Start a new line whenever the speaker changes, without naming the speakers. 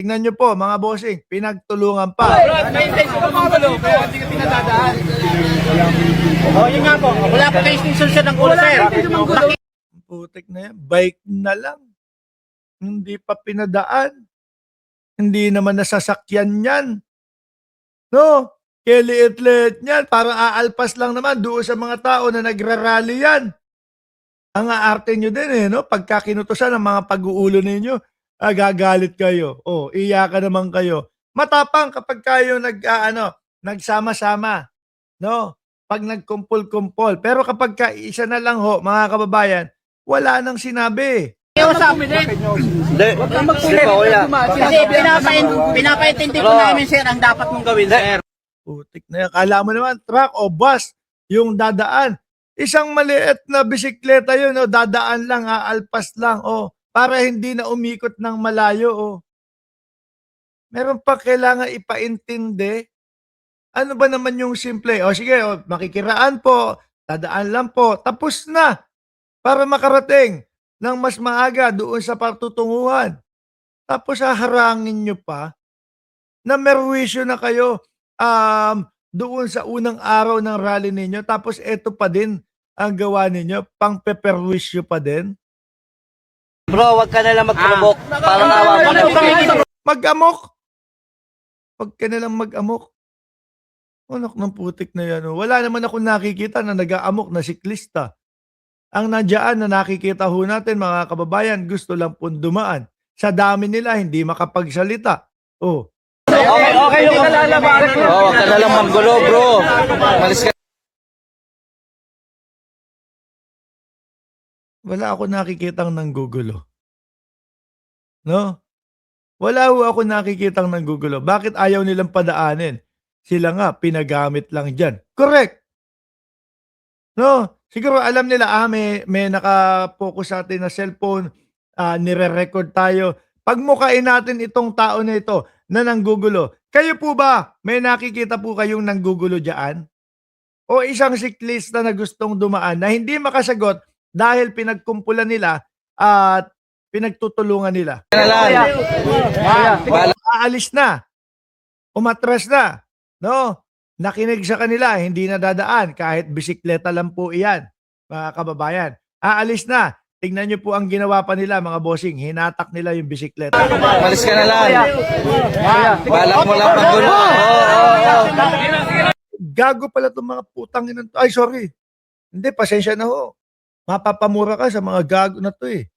Tingnan nyo po, mga bossing, pinagtulungan pa.
Yun nga po. Wala po kayo instruction ng ulo, sir.
Putik na yan, bike na lang. Hindi pa pinadaan. Hindi naman nasasakyan yan. No? Keliit-liit yan. Parang aalpas lang naman doon sa mga tao na nagrarally yan. Ang aarte nyo din no? Pagka kinutusan ng mga pag-uulo ninyo, gagalit kayo. Iyakan naman kayo. Matapang kapag kayo nagsama-sama. No? Pag nagkumpol-kumpol. Pero kapag isa na lang mga kababayan, wala nang sinabi.
Kasi pinapaintindi po namin, sir, ang dapat mong gawin, sir.
Putik na yan. Kala mo naman, truck o bus yung dadaan. Isang maliit na bisikleta yun, dadaan lang, aalpas lang, para hindi na umikot ng malayo. Meron pa kailangan ipaintindi. Ano ba naman yung simple? Sige, makikiraan po, dadaan lang po, tapos na. Para makarating ng mas maaga doon sa patutunguhan. Tapos haharangin nyo pa na merwisyo na kayo doon sa unang araw ng rally ninyo. Tapos eto pa din ang gawa ninyo, pang-peperwisyo pa din.
Bro, wag ka na lang mag-provoke. Parang awa mo na.
Mag-amok? Wag ka na lang mag-amok. Anak ng putik na yan. Wala naman ako nakikita na nag-aamok na siklista. Ang nandiyan na nakikita ho natin, mga kababayan, gusto lang pong dumaan. Sa dami nila, hindi makapagsalita.
Okay yung kalalabanan. Wag ka na lang maggulo, bro. Malis ka.
Wala ako nakikitang nanggugulo. No? Wala ho ako nakikitang nanggugulo. Bakit ayaw nilang padaanin? Sila nga, pinagamit lang dyan. Correct! No? Siguro alam nila, may nakapokus sa atin na cellphone, nire-record tayo. Pagmukain natin itong tao na ito na nanggugulo. Kayo po ba, may nakikita po kayong nanggugulo dyan? O isang siklista na gustong dumaan na hindi makasagot dahil pinagkumpulan nila at pinagtutulungan nila? Aalis na. Umatras na. No? Nakinig sa kanila, hindi na dadaan kahit bisikleta lang po iyan, mga kababayan. Aalis na. Tingnan nyo po ang ginawa pa nila, mga bossing. Hinatak nila yung bisikleta.
Malis ka na lang. Balak mo lang maggulo.
Gago pala itong mga putang ina. Ay, sorry. Hindi, pasensya na ho. Mapapamura ka sa mga gago na to eh.